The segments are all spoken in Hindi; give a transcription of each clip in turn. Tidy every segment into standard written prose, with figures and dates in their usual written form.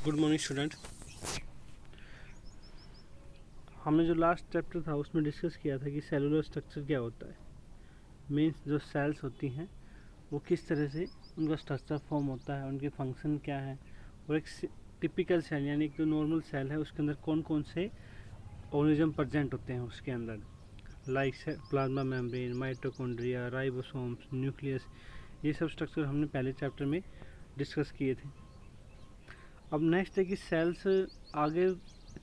Good morning student. हमने जो लास्ट चैप्टर था उसमें डिस्कस किया था कि सेलुलर स्ट्रक्चर क्या होता है। मीन्स जो सेल्स होती हैं वो किस तरह से उनका स्ट्रक्चर फॉर्म होता है, उनके फंक्शन क्या है, और एक टिपिकल सेल यानी एक जो नॉर्मल सेल है उसके अंदर कौन कौन से ऑर्गेनिज्म प्रेजेंट होते हैं उसके अंदर, like plasma membrane, mitochondria, ribosomes, nucleus. ये सब स्ट्रक्चर हमने पहले चैप्टर में डिस्कस किए थे। अब नेक्स्ट है कि सेल्स आगे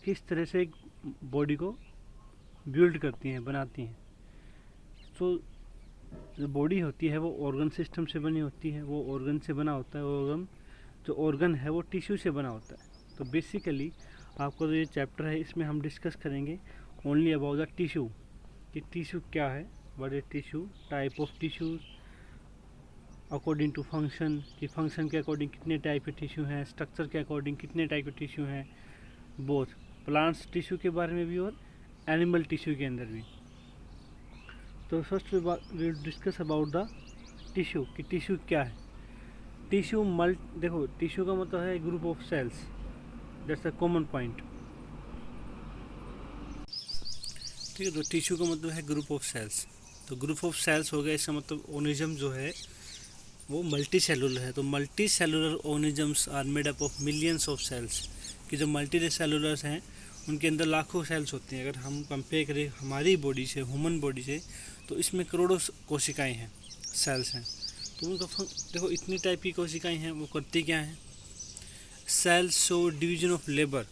किस तरह से एक बॉडी को बिल्ड करती हैं, बनाती हैं। तो जो बॉडी होती है वो ऑर्गन सिस्टम से बनी होती है, वो ऑर्गन से बना होता है। जो ऑर्गन है वो टिश्यू से बना होता है। तो बेसिकली आपका जो ये चैप्टर है इसमें हम डिस्कस करेंगे ओनली अबाउट द टिश्यू, कि टिश्यू क्या है, what is tissue, type of tissues according to function, कि फंक्शन के अकॉर्डिंग कितने टाइप के टिश्यू हैं, स्ट्रक्चर के अकॉर्डिंग कितने टाइप के टिश्यू हैं, बोथ प्लांट्स टिश्यू के बारे में भी और एनिमल टिश्यू के अंदर भी। तो first we discuss about the tissue, कि टिश्यू क्या है। टिश्यू देखो, टिश्यू का मतलब है group of cells, that's a common point. ठीक है, तो टिश्यू का मतलब है ग्रुप ऑफ सेल्स। तो ग्रुप ऑफ सेल्स हो गया, इसका मतलब ऑर्गेनिज्म जो है वो मल्टी सेलुलर है। तो multicellular organisms are made up of millions of cells, कि जो मल्टी सेलुलर्स हैं उनके अंदर लाखों सेल्स होती हैं। अगर हम कंपेयर करें हमारी बॉडी से, ह्यूमन बॉडी से, तो इसमें करोड़ों कोशिकाएं हैं, सेल्स हैं। तो उनका देखो इतनी टाइप की कोशिकाएं हैं, वो करती क्या हैं। Cells show division of labour.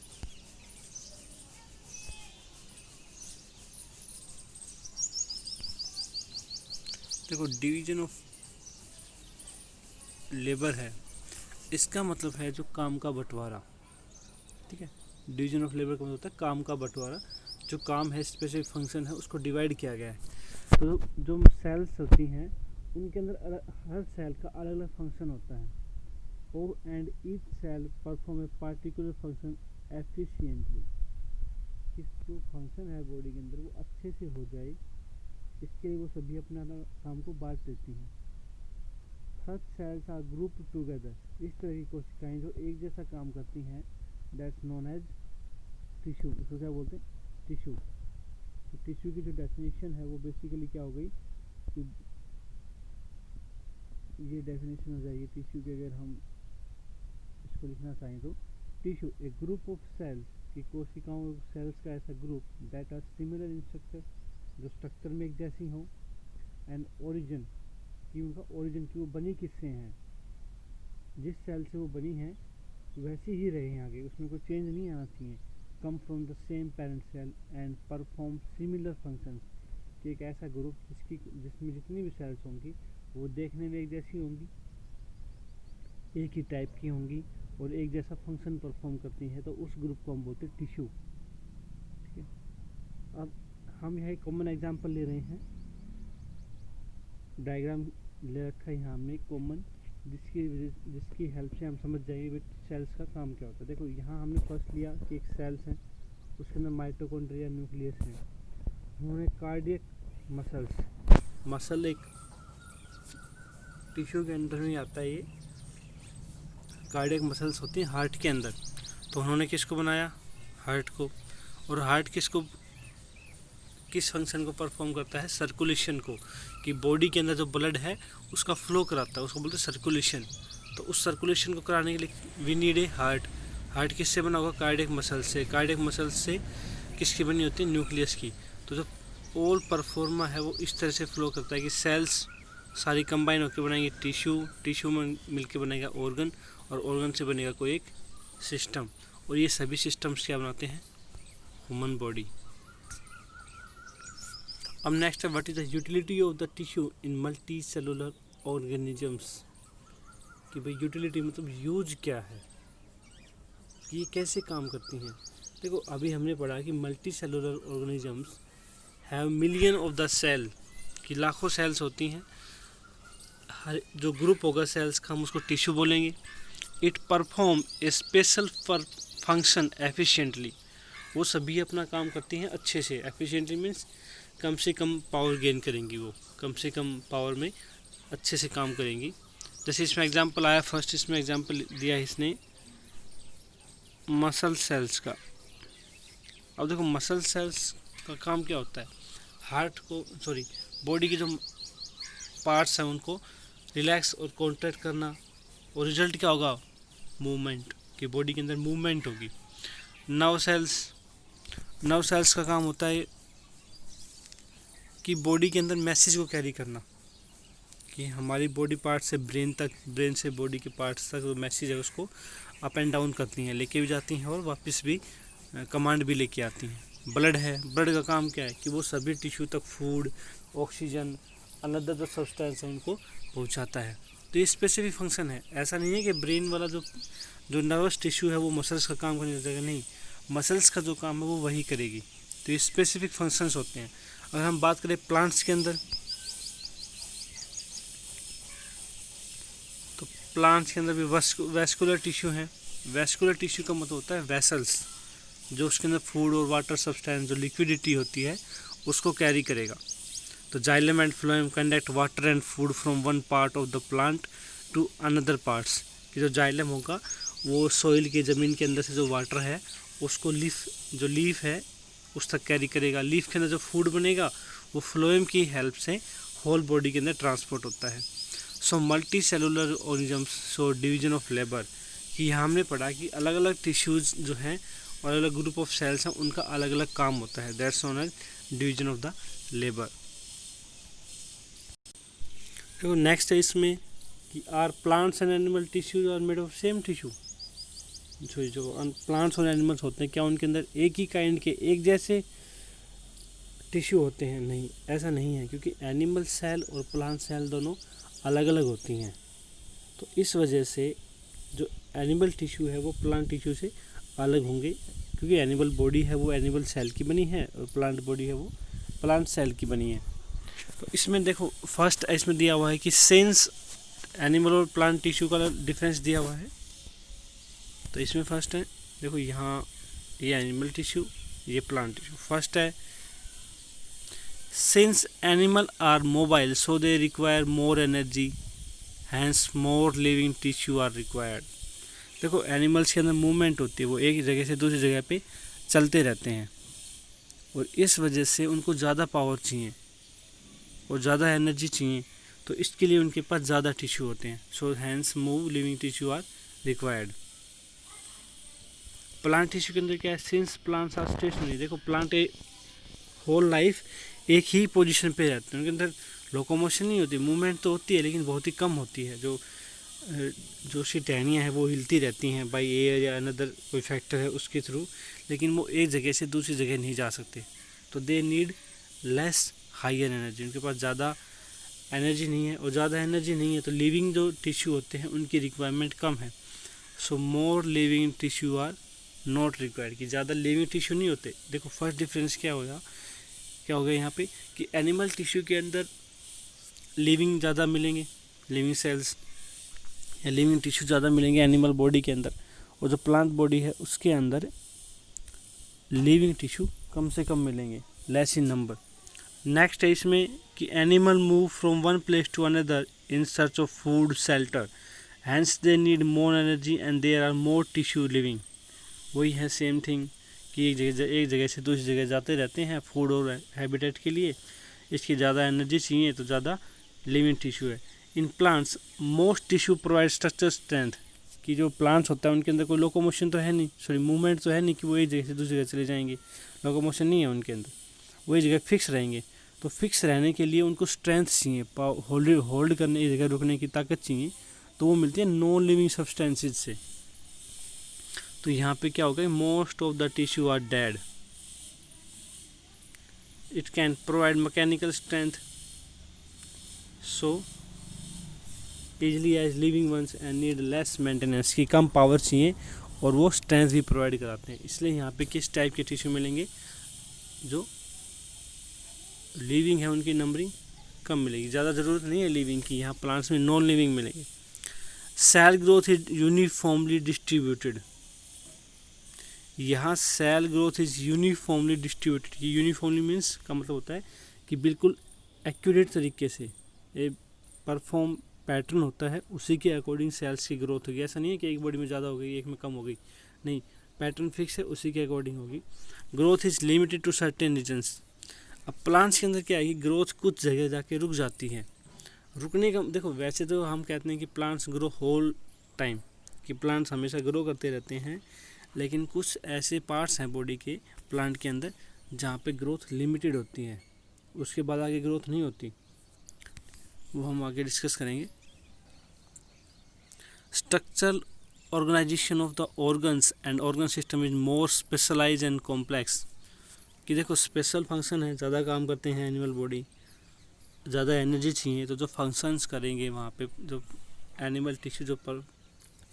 देखो डिवीजन ऑफ लेबर है, इसका मतलब है जो काम का बंटवारा। ठीक है, डिवीजन ऑफ लेबर का मतलब होता है काम का बंटवारा। जो काम है, स्पेसिफिक फंक्शन है, उसको डिवाइड किया गया है। तो जो सेल्स होती हैं उनके अंदर हर सेल का अलग अलग फंक्शन होता है। Oh and each cell perform a particular function efficiently, कि जो फंक्शन है बॉडी के अंदर वो अच्छे से हो जाए, इसके लिए वो सभी अपना काम को बांट देती हैं। सच सेल्स आर ग्रुप टुगेदर, इस तरह की कोशिकाएं जो एक जैसा काम करती हैं, दैट्स नोन एज टिश्यू। उसको क्या बोलते हैं, टिश्यू। तो टिश्यू की जो डेफिनेशन है वो बेसिकली क्या हो गई, कि ये डेफिनेशन हो जाएगी टिश्यू की। अगर हम इसको लिखना चाहें तो tissue a group of cells, की कोशिकाओं सेल्स का ऐसा ग्रुप that are similar in structure, जो स्ट्रक्चर में एक जैसी हो, एंड ओरिजिन, कि उनका ओरिजिन, की वो बनी किससे हैं, जिस सेल से वो बनी है वैसे ही रहे आगे, उसमें कोई चेंज नहीं आना चाहिए। Come from the same parent cell and perform similar functions, कि एक ऐसा ग्रुप जिसमें जितनी भी सेल्स होंगी वो देखने में एक जैसी होंगी, एक ही टाइप की होंगी और एक जैसा फंक्शन परफॉर्म करती हैं, तो उस ग्रुप को हम बोलते हैं टिश्यू। ठीक है, अब हम यहाँ एक कॉमन एग्जांपल ले रहे हैं, डायग्राम ले रखा है यहाँ हमने कॉमन, जिसकी हेल्प से हम समझ जाएंगे सेल्स का काम क्या होता है। देखो यहाँ हमने फर्स्ट लिया कि एक सेल्स है, उसके अंदर माइटोकॉन्ड्रिया, न्यूक्लियस है। उन्होंने कार्डियक मसल एक टिश्यू के अंदर में आता है, ये कार्डियक मसल्स होती हैं हार्ट के अंदर। तो उन्होंने किसको बनाया, हार्ट को। और हार्ट किस फंक्शन को परफॉर्म करता है, सर्कुलेशन को, कि बॉडी के अंदर जो ब्लड है उसका फ्लो कराता है, उसको बोलते हैं सर्कुलेशन। तो उस सर्कुलेशन को कराने के लिए we need a heart. Heart किससे बना होगा, कार्डियक मसल से। कार्डियक मसल से किसकी बनी होती है, न्यूक्लियस की। तो जो ऑल परफॉर्मा है वो इस तरह से फ्लो करता है कि सेल्स सारी कंबाइन होकर बनाएंगे टिश्यू, टिश्यू में मिलकर बनेगा ऑर्गन, और ऑर्गन से बनेगा कोई एक सिस्टम, और ये सभी सिस्टम्स क्या बनाते हैं, ह्यूमन बॉडी। अब नेक्स्ट है what is the utility of the tissue in multi cellular organisms, कि भाई यूटिलिटी मतलब यूज क्या है, कि ये कैसे काम करती हैं। देखो अभी हमने पढ़ा कि multicellular organisms have million of the cell, कि लाखों सेल्स होती हैं। हर जो ग्रुप होगा सेल्स का हम उसको टिश्यू बोलेंगे। It perform a special function efficiently, वो सभी अपना काम करती हैं अच्छे से। एफिशिएंटली मीन्स कम से कम पावर गेन करेंगी, वो कम से कम पावर में अच्छे से काम करेंगी। जैसे इसमें एग्जांपल आया, फर्स्ट इसमें एग्जांपल दिया इसने मसल सेल्स का। अब देखो मसल सेल्स का काम क्या होता है, हार्ट को बॉडी के जो पार्ट्स हैं उनको रिलैक्स और कॉन्ट्रैक्ट करना, और रिजल्ट क्या होगा, मूवमेंट, कि बॉडी के अंदर मूवमेंट होगी। नर्व सेल्स का काम होता है कि बॉडी के अंदर मैसेज को कैरी करना, कि हमारी बॉडी पार्ट से ब्रेन तक, ब्रेन से बॉडी के पार्ट्स तक जो मैसेज है उसको अप एंड डाउन करती हैं, लेके भी जाती हैं और वापस भी कमांड भी लेके आती हैं। ब्लड का काम क्या है कि वो सभी टिश्यू तक फूड, ऑक्सीजन, अनदर जो सब्सटेंस है उनको पहुंचाता है। तो ये स्पेसिफिक फंक्शन है, ऐसा नहीं है कि ब्रेन वाला जो नर्वस टिश्यू है वो मसल्स का काम करने लगेगा, नहीं, मसल्स का जो काम है वो वही करेगी। तो ये स्पेसिफिक फंक्शंस होते हैं। अगर हम बात करें प्लांट्स के अंदर, तो प्लांट्स के अंदर भी वैस्कुलर टिश्यू है। वैस्कुलर टिश्यू का मतलब होता है वेसल्स, जो उसके अंदर फूड और वाटर सब्सटेंस, जो लिक्विडिटी होती है उसको कैरी करेगा। तो xylem and phloem conduct water and food from one part of the plant to another parts, कि जो जाइलम होगा वो सॉइल के ज़मीन के अंदर से जो वाटर है उसको लीफ है उस तक कैरी करेगा। लीफ के अंदर जो फूड बनेगा वो फ्लोएम की हेल्प से होल बॉडी के अंदर ट्रांसपोर्ट होता है। So multi cellular organisms so division of labour, कि यहाँ हमने पढ़ा कि अलग अलग टिश्यूज़ जो हैं और अलग अलग ग्रुप ऑफ सेल्स हैं उनका अलग अलग काम होता है। That's known as division of the labour. देखो नेक्स्ट है इसमें कि are plants and animal tissues are made of same tissue. जो प्लांट्स और एनिमल्स होते हैं क्या उनके अंदर एक ही काइंड के एक जैसे टिश्यू होते हैं? नहीं, ऐसा नहीं है, क्योंकि एनिमल सेल और प्लांट सेल दोनों अलग अलग होती हैं। तो इस वजह से जो एनिमल टिश्यू है वो प्लांट टिश्यू से अलग होंगे, क्योंकि एनिमल बॉडी है वो एनिमल सेल की बनी है और प्लांट बॉडी है वो प्लांट सेल की बनी है। तो इसमें देखो फर्स्ट इसमें दिया हुआ है कि सेंस एनिमल और प्लांट टिश्यू का डिफरेंस दिया हुआ है। तो इसमें फर्स्ट है, देखो यहाँ ये एनिमल टिश्यू, ये प्लांट टिश्यू। फर्स्ट है since animal are mobile so they require more energy, hence more living tissue are required. देखो एनिमल्स के अंदर मूवमेंट होती है, वो एक जगह से दूसरी जगह पे चलते रहते हैं और इस वजह से उनको ज़्यादा पावर चाहिए और ज़्यादा एनर्जी चाहिए, तो इसके लिए उनके पास ज़्यादा टिश्यू होते हैं। So hence move living tissue are required. Plant tissue के अंदर क्या है, सिंस प्लांट्स आर स्टेशनरी, देखो प्लांट होल लाइफ एक ही पोजीशन पे रहते हैं, उनके अंदर लोकोमोशन नहीं होती, मूवमेंट तो होती है लेकिन बहुत ही कम होती है। जो उसकी टहनियाँ हैं वो हिलती रहती हैं बाई एयर या अनदर कोई फैक्टर है उसके थ्रू, लेकिन वो एक जगह से दूसरी जगह नहीं जा सकते। तो they need less higher energy, उनके पास ज़्यादा एनर्जी नहीं है, और ज़्यादा एनर्जी नहीं है तो लिविंग जो टिश्यू होते हैं उनकी रिक्वायरमेंट कम है। So more living tissue are not required, कि ज़्यादा लिविंग टिश्यू नहीं होते। देखो फर्स्ट डिफरेंस क्या हो गया यहाँ पे कि एनिमल टिश्यू के अंदर लिविंग ज़्यादा मिलेंगे, लिविंग सेल्स या लिविंग टिश्यू ज़्यादा मिलेंगे एनिमल बॉडी के अंदर, और जो प्लांट बॉडी है उसके अंदर लिविंग टिश्यू कम से कम मिलेंगे, लेस इन नंबर। नेक्स्ट है इसमें कि animal move from one place to another in search of food shelter, hence they need more energy and there are more tissue living. वही है सेम थिंग कि एक जगह से दूसरी जगह जाते रहते हैं फूड और हैबिटेट के लिए, इसकी ज़्यादा एनर्जी चाहिए तो ज़्यादा लिविंग टिश्यू है। In plants most tissue provide structure strength, कि जो प्लांट्स होता है उनके अंदर कोई लोकोमोशन तो है नहीं, मूवमेंट तो है नहीं कि वो एक जगह से दूसरी जगह चले जाएंगे, लोकोमोशन नहीं है उनके अंदर, वही जगह फिक्स रहेंगे। तो फिक्स रहने के लिए उनको स्ट्रेंथ चाहिए, होल्ड करने, एक जगह रुकने की ताकत चाहिए, तो वो मिलती है नॉन लिविंग सब्सटेंसेज से। तो यहाँ पे क्या होगा, most of the tissue are dead, it can provide mechanical strength so easily as living ones and need less maintenance, की कम पावर चाहिए और वो स्ट्रेंथ भी प्रोवाइड कराते हैं। इसलिए यहाँ पे किस टाइप के टिश्यू मिलेंगे, जो लिविंग है उनकी नंबरिंग कम मिलेगी, ज़्यादा ज़रूरत नहीं है लिविंग की, यहाँ प्लांट्स में नॉन लिविंग मिलेंगे। Cell growth is uniformly distributed, यहाँ cell growth is uniformly distributed, uniformly means का मतलब होता है कि बिल्कुल एक्यूरेट तरीके से एक परफॉर्म पैटर्न होता है, उसी के अकॉर्डिंग सेल्स की ग्रोथ होगी। ऐसा नहीं है कि एक बॉडी में ज़्यादा हो गई एक में कम हो गई, नहीं, पैटर्न फिक्स है, उसी के अकॉर्डिंग होगी। Growth is limited to certain regions. अब प्लांट्स के अंदर क्या है कि ग्रोथ कुछ जगह जाके रुक जाती है। रुकने का देखो, वैसे तो हम कहते हैं कि प्लांट्स ग्रो होल टाइम, कि प्लांट्स हमेशा ग्रो करते रहते हैं, लेकिन कुछ ऐसे पार्ट्स हैं बॉडी के प्लांट के अंदर जहाँ पे ग्रोथ लिमिटेड होती है, उसके बाद आगे ग्रोथ नहीं होती, वो हम आगे डिस्कस करेंगे। Structural organisation of the organs and organ system is more specialise and complex. कि देखो स्पेशल फंक्शन है, ज़्यादा काम करते हैं एनिमल बॉडी, ज़्यादा एनर्जी चाहिए, तो जो फंक्शंस करेंगे वहाँ पे, जो एनिमल टिश्यू जो पर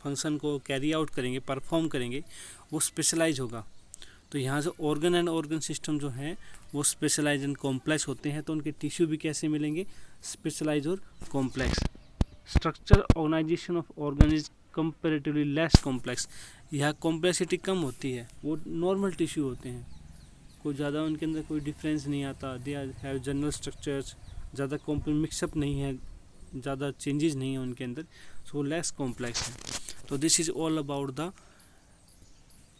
फंक्शन को कैरी आउट करेंगे, परफॉर्म करेंगे, वो स्पेशलाइज होगा। तो यहाँ से ऑर्गन एंड ऑर्गन सिस्टम जो है वो स्पेशलाइज एंड कॉम्प्लेक्स होते हैं, तो उनके टिश्यू भी कैसे मिलेंगे, स्पेशलाइज और complex. Structure organisation of organ is comparatively less complex. यहाँ कॉम्प्लेक्सिटी कम होती है, वो नॉर्मल टिश्यू होते हैं, कोई ज़्यादा उनके अंदर कोई डिफरेंस नहीं आता। दे हैव जनरल स्ट्रक्चर्स, ज़्यादा मिक्सअप नहीं है, ज़्यादा चेंजेस नहीं है उनके अंदर, सो लेस कॉम्प्लेक्स है। तो this is all about the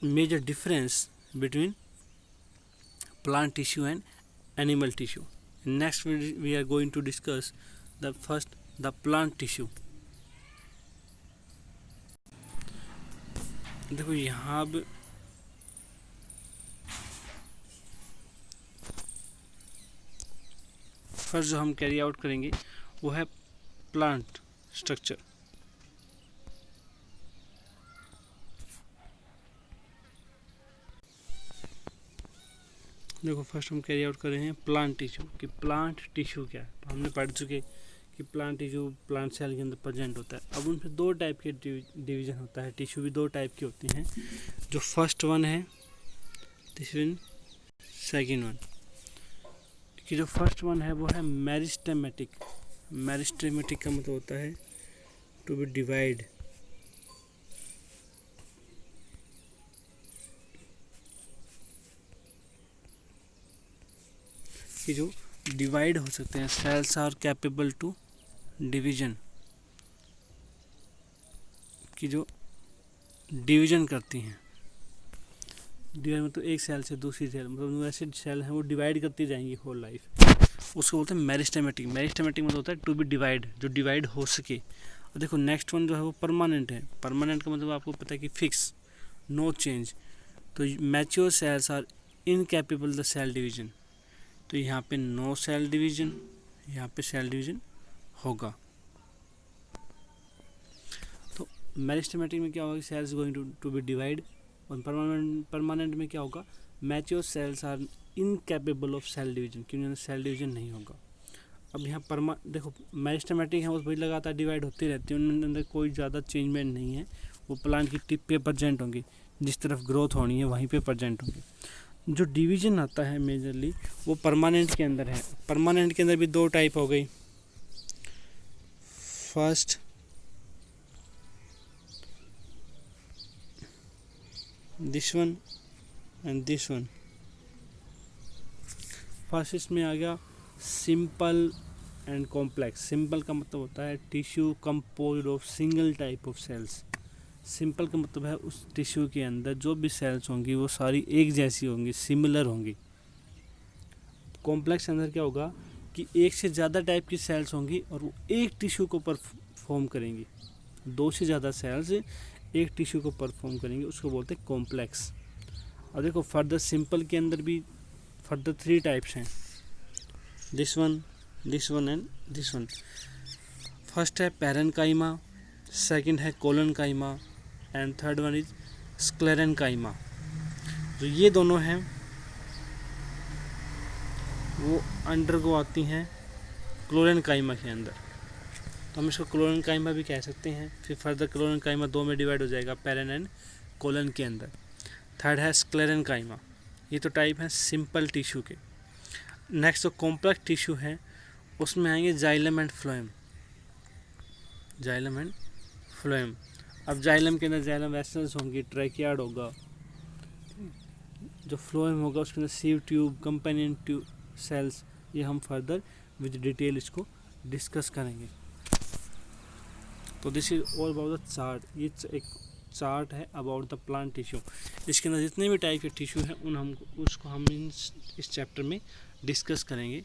major difference between plant tissue and animal tissue. Next we are going to discuss the plant tissue. देखो यहाँ फर्स्ट जो हम कैरी आउट करेंगे वो है प्लांट स्ट्रक्चर। देखो फर्स्ट हम कैरी आउट कर रहे हैं प्लांट टिश्यू। कि प्लांट टिश्यू क्या है, हमने पढ़ चुके कि प्लांट टिश्यू प्लांट सेल के अंदर प्रेजेंट होता है। अब उनमें दो टाइप के डिवीजन होता है, टिश्यू भी दो टाइप की होती हैं। जो फर्स्ट वन है, सेकेंड वन। कि जो फर्स्ट वन है वो है मेरिस्टेमेटिक। मेरिस्टेमेटिक का मतलब होता है टू बी डिवाइड। कि जो डिवाइड हो सकते हैं, cells are capable to division, कि जो डिवीजन करती हैं। डिवाइड मतलब एक सेल से दूसरी सेल, मतलब ऐसे सेल हैं वो डिवाइड करती जाएंगी होल लाइफ, उसको बोलते हैं मेरिस्टेमेटिक। मेरिस्टेमेटिक मतलब होता है टू बी डिवाइड, जो डिवाइड हो सके। और देखो नेक्स्ट वन जो है वो परमानेंट है। परमानेंट का मतलब आपको पता है कि फिक्स, नो चेंज। तो mature cells are incapable the cell division. तो यहाँ पे नो सेल डिवीजन, यहाँ पे सेल डिवीजन होगा। तो मेरिस्टेमेटिक में क्या होगा, cells going to be divide. और परमानेंट में क्या होगा, mature cells are incapable of cell division, क्योंकि सेल डिवीजन नहीं होगा। अब यहाँ देखो मेरिस्टेमेटिक है वो वही लगातार डिवाइड होती रहती है, उनके अंदर कोई ज़्यादा चेंजमेंट नहीं है, वो प्लांट की टिप पे प्रेजेंट होंगी, जिस तरफ ग्रोथ होनी है वहीं पे प्रेजेंट होंगी। जो डिवीजन आता है मेजरली वो परमानेंट के अंदर है। परमानेंट के अंदर भी दो टाइप हो गई, first this one and this one. First इसमें आ गया सिंपल एंड कॉम्प्लेक्स। सिंपल का मतलब होता है tissue composed of single type of cells. Simple का मतलब है उस टिश्यू के अंदर जो भी सेल्स होंगी वो सारी एक जैसी होंगी, सिमिलर होंगी। कॉम्प्लेक्स के अंदर क्या होगा कि एक से ज़्यादा टाइप की सेल्स होंगी और वो एक टिश्यू को परफॉर्म करेंगी। दो से ज़्यादा सेल्स एक टिश्यू को परफॉर्म करेंगे, उसको बोलते हैं कॉम्प्लेक्स। और देखो फर्दर सिंपल के अंदर भी फर्दर 3 टाइप्स हैं, this one and this one. First है पैरेन्काइमा, सेकंड है collenchyma and third one is sclerenchyma. जो ये दोनों हैं वो अंडरगो आती हैं क्लोरेन्काइमा के अंदर, तो हम इसको क्लोरेन्काइमा भी कह सकते हैं। फिर फर्दर क्लोरेन्काइमा 2 में डिवाइड हो जाएगा, पैरेन एंड कोलन के अंदर। थर्ड है स्क्लेरेन्काइमा। ये तो टाइप है सिंपल टिश्यू के। नेक्स्ट जो कॉम्प्लेक्स टिश्यू है उसमें आएंगे xylem and phloem. Xylem and phloem. अब जाइलम के अंदर जाइलम वेसल्स होंगी, ट्रैकियार्ड होगा। जो फ्लोएम होगा उसके अंदर sieve tube, companion tube cells. ये हम फर्दर विद डिटेल इसको डिस्कस करेंगे। तो this is all about the chart. ये एक चार्ट है अबाउट द प्लांट टिश्यू। इसके अंदर जितने भी टाइप के टिश्यू हैं उसको हम इस चैप्टर में डिस्कस करेंगे।